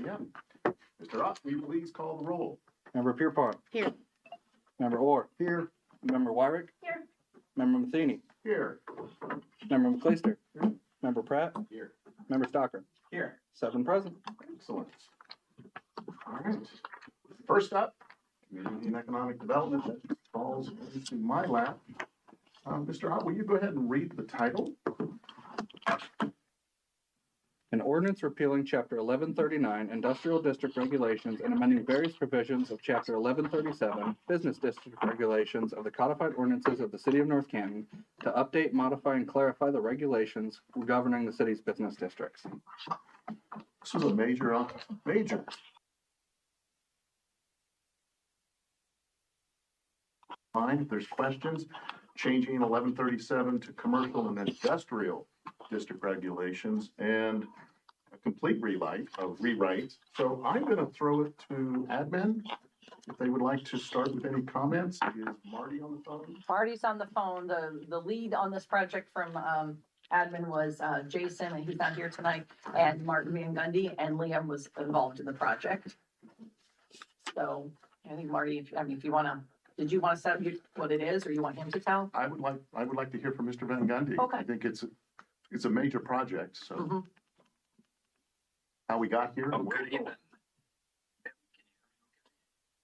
p.m. Mr. Ott, will you please call the roll? Member Pierpont. Here. Member Orr. Here. Member Wyrick. Here. Member Matheny. Here. Member McClayster. Member Pratt. Here. Member Stocker. Here. 7 present. Excellent. All right. First up, Community and Economic Development that falls into my lap. Mr. Ott, will you go ahead and read the title? An ordinance repealing Chapter 1139 Industrial District Regulations and amending various provisions of Chapter 1137 Business District Regulations of the codified ordinances of the City of North Canton to update, modify, and clarify the regulations governing the city's business districts. This is a major. Fine, if there's questions, changing 1137 to commercial and industrial district regulations and a complete rewrite. So I'm going to throw it to admin if they would like to start with any comments. Is Marty on the phone? Marty's on the phone. The lead on this project from admin was Jason, and he's not here tonight, and Martin Van Gundy, and Liam was involved in the project. So I think Marty, if you want to, did you want to set up what it is, or you want him to tell? I would like to hear from Mr. Van Gundy. Okay. I think it's a major project. So how we got here? Oh, good evening.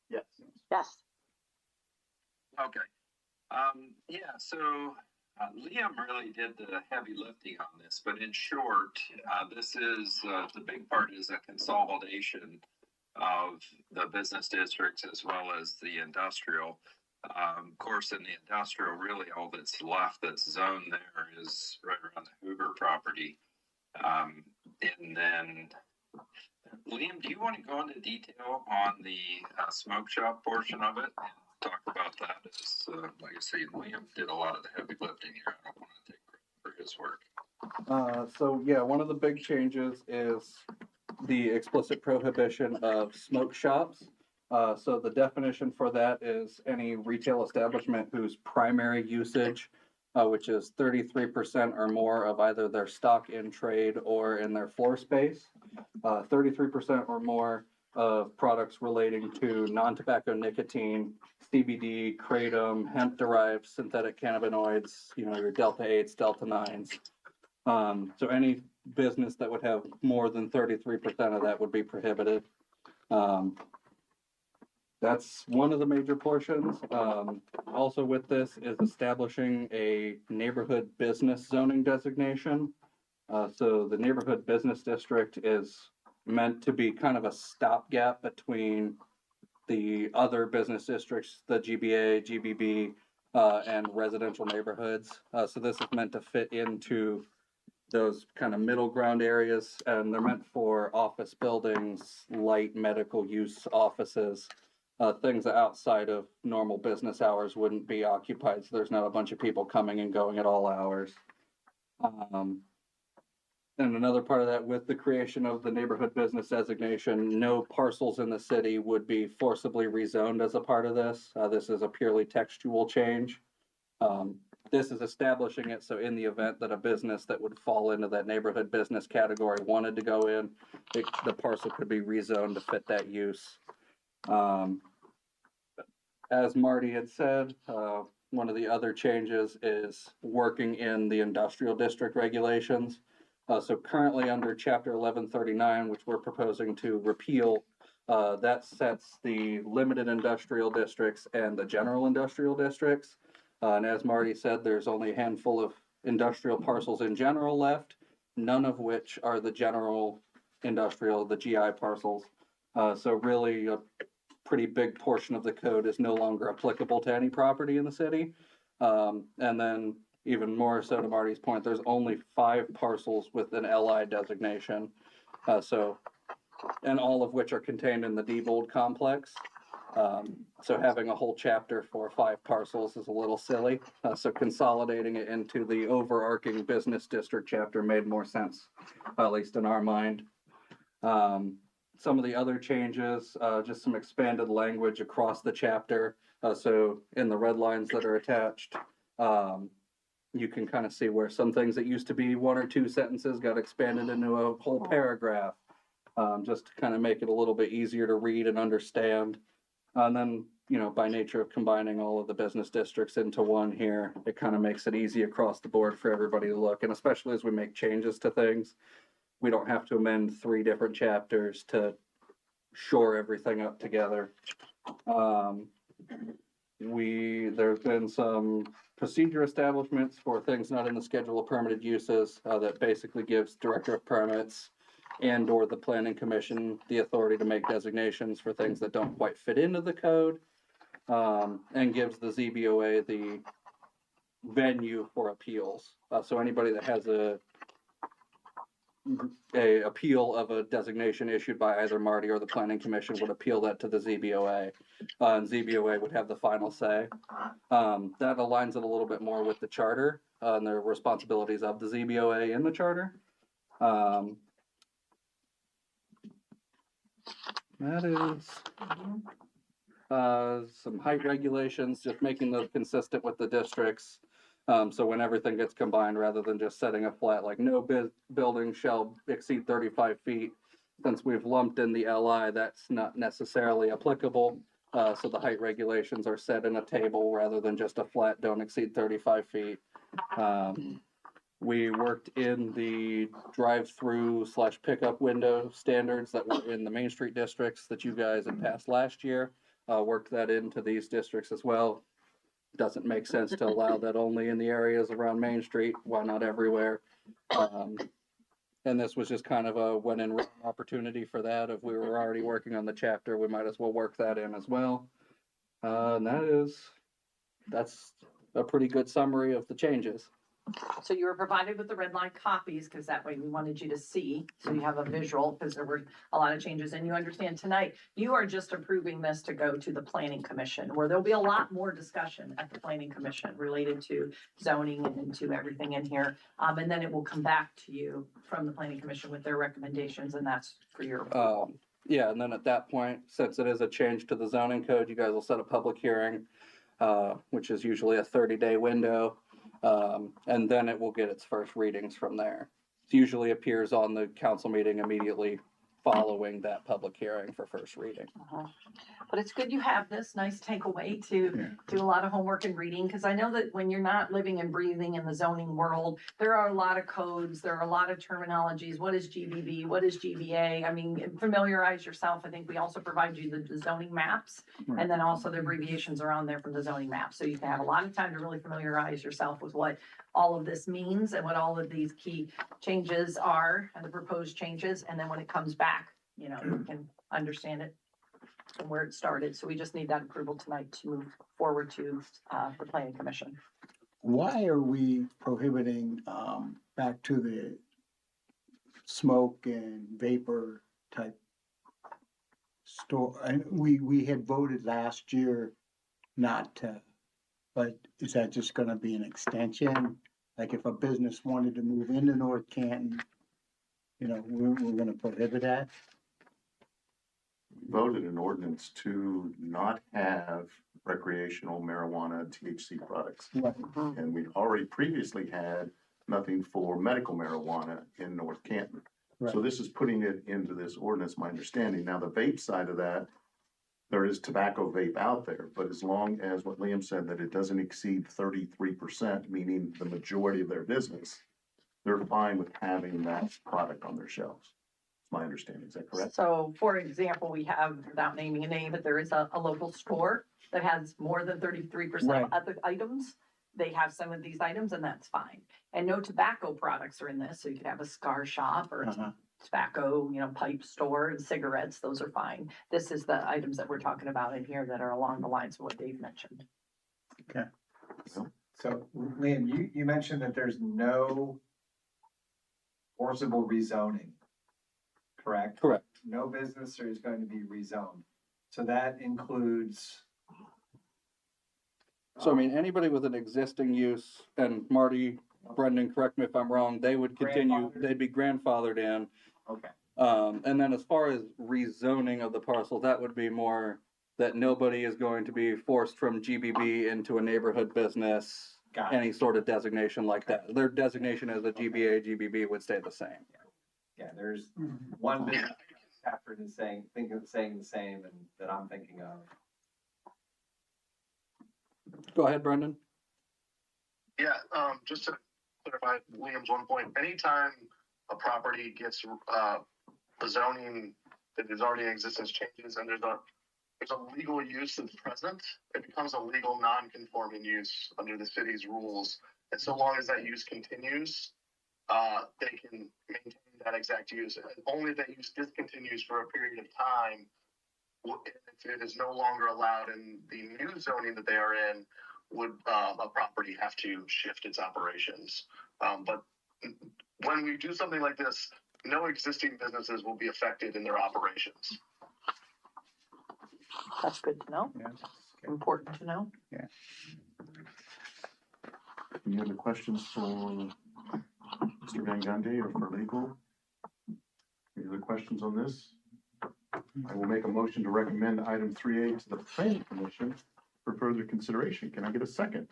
Yes. Yes. Okay. Yeah, so Liam really did the heavy lifting on this, but in short, this is, the big part is a consolidation of the business districts as well as the industrial. Of course, in the industrial, really all that's left that's zoned there is right around the Hoover property. And then, Liam, do you want to go into detail on the smoke shop portion of it and talk about that? As, like I say, Liam did a lot of the heavy lifting here. I don't want to take credit for his work. So yeah, one of the big changes is the explicit prohibition of smoke shops. So the definition for that is any retail establishment whose primary usage, which is 33% or more of either their stock in trade or in their floor space, 33% or more of products relating to non-tobacco nicotine, CBD, kratom, hemp-derived synthetic cannabinoids, your Delta-8s, Delta-9s. So any business that would have more than 33% of that would be prohibited. That's one of the major portions. Also with this is establishing a neighborhood business zoning designation. So the neighborhood business district is meant to be kind of a stopgap between the other business districts, the GBA, GBB, and residential neighborhoods. So this is meant to fit into those kind of middle ground areas, and they're meant for office buildings, light medical use offices, things that outside of normal business hours wouldn't be occupied, so there's not a bunch of people coming and going at all hours. And another part of that, with the creation of the neighborhood business designation, no parcels in the city would be forcibly rezoned as a part of this. This is a purely textual change. This is establishing it so in the event that a business that would fall into that neighborhood business category wanted to go in, the parcel could be rezoned to fit that use. As Marty had said, one of the other changes is working in the industrial district regulations. So currently under Chapter 1139, which we're proposing to repeal, that sets the limited industrial districts and the general industrial districts. And as Marty said, there's only a handful of industrial parcels in general left, none of which are the general industrial, the GI parcels. So really a pretty big portion of the code is no longer applicable to any property in the city. And then even more so to Marty's point, there's only 5 parcels with an LI designation. And all of which are contained in the Diebold complex. So having a whole chapter for 5 parcels is a little silly. So consolidating it into the overarching business district chapter made more sense, at least in our mind. Some of the other changes, just some expanded language across the chapter. So in the red lines that are attached, you can kind of see where some things that used to be 1 or 2 sentences got expanded into a whole paragraph. just to kind of make it a little bit easier to read and understand. And then, you know, by nature of combining all of the business districts into one here, it kind of makes it easy across the board for everybody to look. And especially as we make changes to things, we don't have to amend 3 different chapters to shore everything up together. There's been some procedure establishments for things not in the schedule of permitted uses, that basically gives director of permits and or the planning commission the authority to make designations for things that don't quite fit into the code, and gives the ZBOA the venue for appeals. So anybody that has a appeal of a designation issued by either Marty or the planning commission would appeal that to the ZBOA, and ZBOA would have the final say. That aligns it a little bit more with the charter, and the responsibilities of the ZBOA in the charter. That is some height regulations, just making those consistent with the districts. So when everything gets combined, rather than just setting a flat, like no building shall exceed 35 feet, since we've lumped in the LI, that's not necessarily applicable. So the height regulations are set in a table rather than just a flat, don't exceed 35 feet. We worked in the drive-through / pickup window standards that were in the Main Street districts that you guys had passed last year. Worked that into these districts as well. Doesn't make sense to allow that only in the areas around Main Street. Why not everywhere? And this was just kind of a when in Rome opportunity for that. If we were already working on the chapter, we might as well work that in as well. And that's a pretty good summary of the changes. So you were provided with the red line copies, because that way we wanted you to see, so you have a visual, because there were a lot of changes, and you understand tonight, you are just approving this to go to the planning commission, where there'll be a lot more discussion at the planning commission related to zoning and to everything in here. And then it will come back to you from the planning commission with their recommendations, and that's for your approval. Yeah, and then at that point, since it is a change to the zoning code, you guys will set a public hearing, which is usually a 30-day window. And then it will get its first readings from there. It usually appears on the council meeting immediately following that public hearing for first reading. But it's good you have this nice takeaway to do a lot of homework and reading, because I know that when you're not living and breathing in the zoning world, there are a lot of codes, there are a lot of terminologies. What is GBB? What is GBA? I mean, familiarize yourself. I think we also provide you the zoning maps, and then also the abbreviations are on there from the zoning maps. So you can have a lot of time to really familiarize yourself with what all of this means and what all of these key changes are and the proposed changes. And then when it comes back, you know, you can understand it from where it started. So we just need that approval tonight to move forward to the planning commission. Why are we prohibiting, back to the smoke and vapor type store? And we had voted last year not to, but is that just gonna be an extension? Like if a business wanted to move into North Canton, you know, we're gonna prohibit that? We voted an ordinance to not have recreational marijuana THC products. Right. And we already previously had nothing for medical marijuana in North Canton. So Right. this is putting it into this ordinance, my understanding. Now, the vape side of that, there is tobacco vape out there, but as long as what Liam said, that it doesn't exceed 33%, meaning the majority of their business, they're fine with having that product on their shelves. It's my understanding. Is that correct? So for example, we have, without naming a name, but there is a local store that has more than 33% Right. of other items. They have some of these items, and that's fine. And no tobacco products are in this, so you could have a cigar shop or Uh-huh. tobacco, you know, pipe store and cigarettes, those are fine. This is the items that we're talking about in here that are along the lines of what Dave mentioned. So Liam, you mentioned that there's no forcible rezoning, correct? Correct. No business is going to be rezoned. So that includes. So I mean, anybody with an existing use, and Marty, Brendan, correct me if I'm wrong, they would continue, Grandfathered. they'd be grandfathered in. Okay, And then as far as rezoning of the parcel, that would be more that nobody is going to be forced from GBB into a neighborhood business, got it. any sort of designation like that. Their designation as a GBA, GBB would stay the same. Yeah, there's one business Catherine is saying the same and that I'm thinking of. Go ahead, Brendan. Yeah, just to clarify Liam's one point, anytime a property gets, the zoning that is already in existence changes and there's a legal use that's present, it becomes a legal non-conforming use under the city's rules. And so long as that use continues, they can maintain that exact use. And only if that use discontinues for a period of time, if it is no longer allowed in the new zoning that they are in, would a property have to shift its operations. But when we do something like this, no existing businesses will be affected in their operations. That's good to know. Yeah. Important to know. Any other questions for Mr. Van Gundy or for legal? Any other questions on this? I will make a motion to recommend item 3A to the planning commission for further consideration. Can I get a second?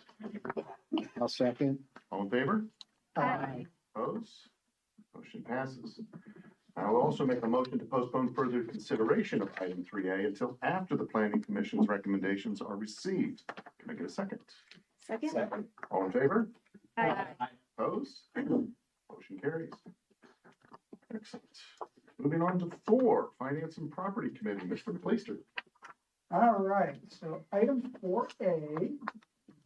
I'll second. All in favor? Aye. Opposed? Motion passes. I will also make a motion to postpone further consideration of item 3A until after the planning commission's recommendations are received. Can I get a second? Second. All in favor? Aye. Opposed? Motion carries. Excellent. Moving on to 4, Finance and Property Committee, Mr. Plaster. All right, so item 4A,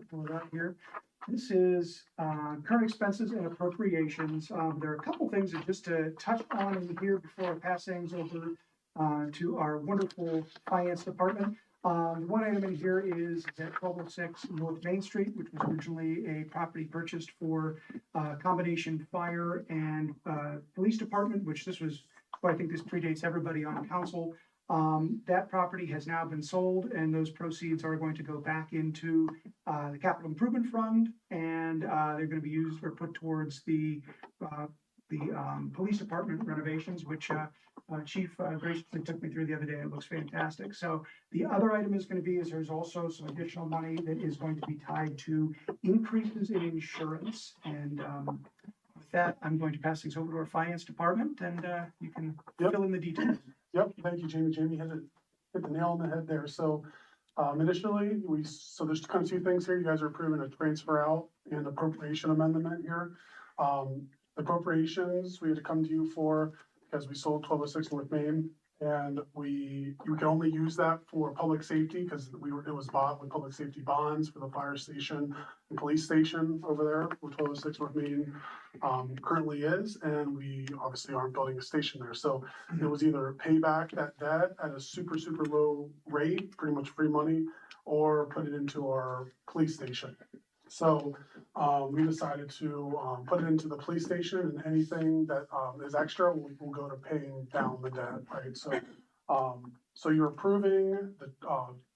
pull it out here. This is current expenses and appropriations. There are a couple things that just to touch on in here before I pass things over to our wonderful finance department. One item in here is at 1206 North Main Street, which was originally a property purchased for combination fire and police department, which this was, well, I think this predates everybody on council. That property has now been sold and those proceeds are going to go back into the capital improvement fund and they're going to be used or put towards the police department renovations, which Chief graciously took me through the other day. It looks fantastic. So the other item is going to be is there's also some additional money that is going to be tied to increases in insurance. And with that, I'm going to pass things over to our finance department and you can fill in the details. Yep, thank you, Jamie. Jamie hit the nail on the head there. So initially, there's kind of 2 things here. You guys are approving a transfer out and appropriation amendment here. Appropriations, we had to come to you for because we sold 1206 North Main, and you can only use that for public safety because it was bought with public safety bonds for the fire station and police station over there, where 1206 North Main currently is, and we obviously aren't building a station there. So it was either pay back that debt at a super low rate, pretty much free money, or put it into our police station. So we decided to put it into the police station, and anything that is extra will go to paying down the debt, right? So you're approving the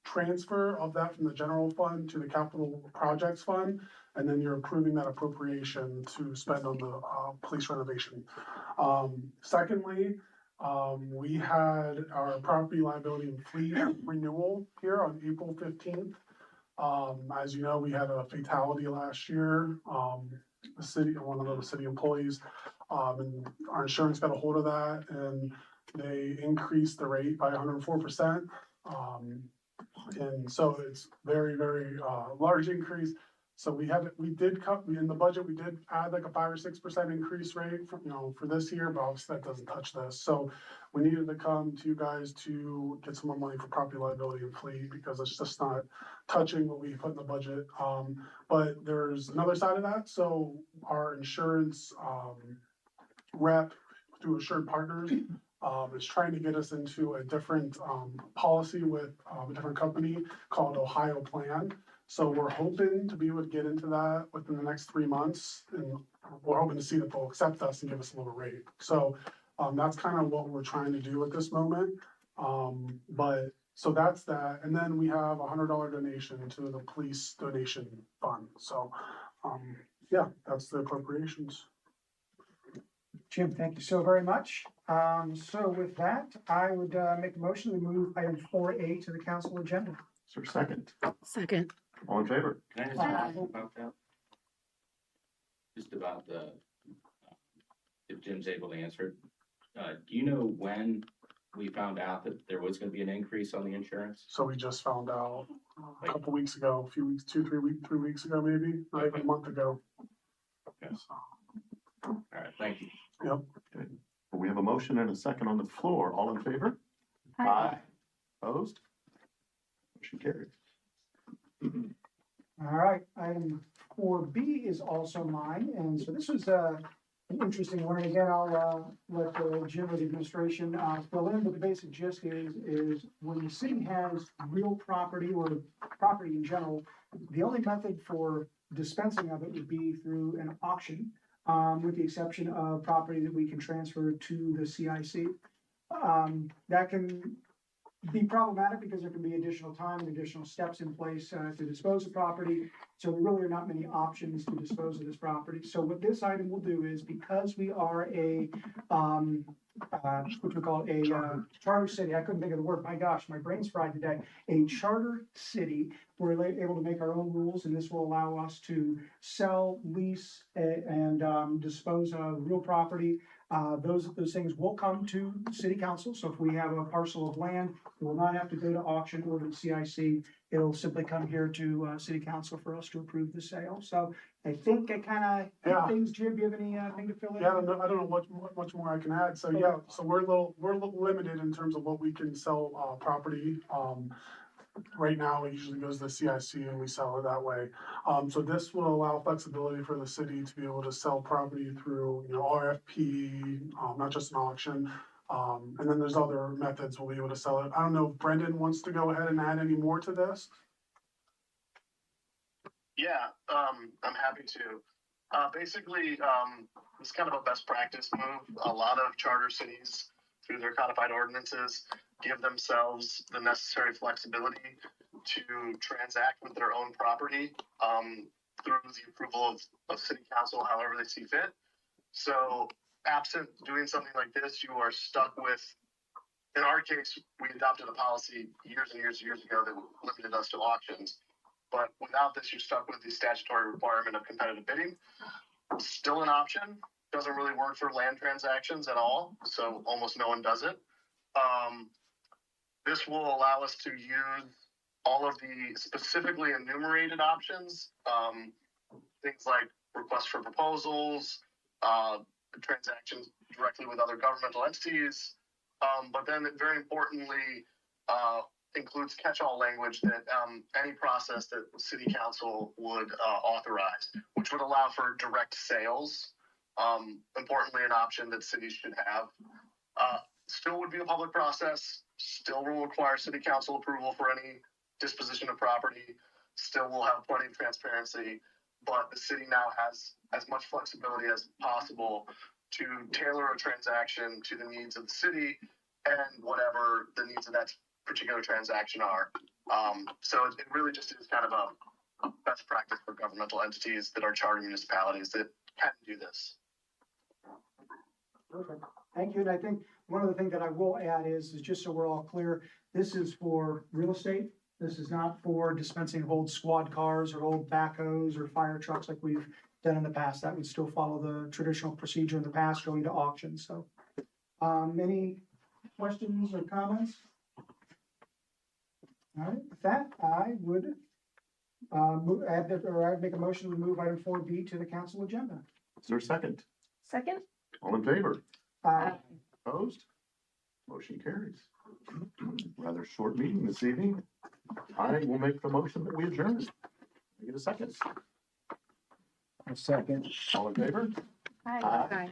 transfer of that from the general fund to the capital projects fund, and then you're approving that appropriation to spend on the police renovation. Secondly, we had our property liability and fleet renewal here on April 15th. As you know, we had a fatality last year, one of the city employees, and our insurance got a hold of that and they increased the rate by 104%. And so it's very large increase. So we did cut in the budget, we did add like a 5 or 6% increase rate for this year, but obviously that doesn't touch this. So we needed to come to you guys to get some more money for property liability and fleet because it's just not touching what we put in the budget. But there's another side of that. So our insurance rep through Assured Partners is trying to get us into a different policy with a different company called Ohio Plan. So we're hoping to be able to get into that within the next 3 months, and we're hoping to see that they'll accept us and give us a lower rate. So that's kind of what we're trying to do at this moment. So that's that, and then we have a $100 donation to the police donation fund. So yeah, that's the appropriations. Jim, thank you so very much. So with that, I would make a motion to move item 4A to the council agenda. Is there a second? Second. All in favor? Can I ask a question about that? Just about if Jim's able to answer it. Do you know when we found out that there was gonna be an increase on the insurance? So we just found out a couple weeks ago, a few weeks, 3 weeks ago, maybe, not even a month ago. Okay. So, All right, thank you. Yep. We have a motion and a second on the floor. All in favor? Opposed? Motion carries. All right, item 4B is also mine, and so this was, an interesting one, and again, I'll, let Jim or the administration, fill in, but the basic gist is when the city has real property or property in general, the only method for dispensing of it would be through an auction, with the exception of property that we can transfer to the CIC. That can be problematic because there can be additional time and additional steps in place to dispose of property. So there really are not many options to dispose of this property. So what this item will do is, because we are a, what we call a charter city, I couldn't think of the word, my gosh, my brain's fried today. A charter city, we're able to make our own rules, and this will allow us to sell, lease, and dispose of real property. Those things will come to city council. So if we have a parcel of land, it will not have to go to auction or to the CIC. It'll simply come here to city council for us to approve the sale. So I think I kind Yeah. of things. Jim, do you have anything to fill in? Yeah, I don't know much more I can add. So yeah, so we're a little limited in terms of what we can sell, property. Right now, it usually goes to the CIC and we sell it that way. So this will allow flexibility for the city to be able to sell property through, RFP, not just an auction. And then there's other methods we'll be able to sell it. I don't know if Brendan wants to go ahead and add any more to this. Yeah, I'm happy to. Basically, it's kind of a best practice move. A lot of charter cities, through their codified ordinances, give themselves the necessary flexibility to transact with their own property through the approval of city council, however they see fit. So absent doing something like this, you are stuck with, in our case, we adopted a policy years and years ago that limited us to auctions. But without this, you're stuck with the statutory requirement of competitive bidding. Still an option, doesn't really work for land transactions at all, so almost no one does it. This will allow us to use all of the specifically enumerated options, things like requests for proposals, transactions directly with other governmental entities, but then very importantly, includes catch-all language that any process that city council would authorize, which would allow for direct sales. Importantly, an option that cities should have. Still would be a public process, still will require city council approval for any disposition of property, still will have plenty of transparency, but the city now has as much flexibility as possible to tailor a transaction to the needs of the city and whatever the needs of that particular transaction are. So it really just is kind of a best practice for governmental entities that are charter municipalities that can do this. Perfect. Thank you. And I think one of the things that I will add is just so we're all clear, this is for real estate. This is not for dispensing of old squad cars or old backhoes or fire trucks like we've done in the past. That would still follow the traditional procedure in the past, going to auction. So, any questions or comments? All right, with that, I would I'd make a motion to move item 4B to the council agenda. Is there a second? Second? All in favor? Uh, Opposed? Motion carries. Rather short meeting this evening. I will make the motion that we adjourn. Can I get a second? A second. All in favor? Aye.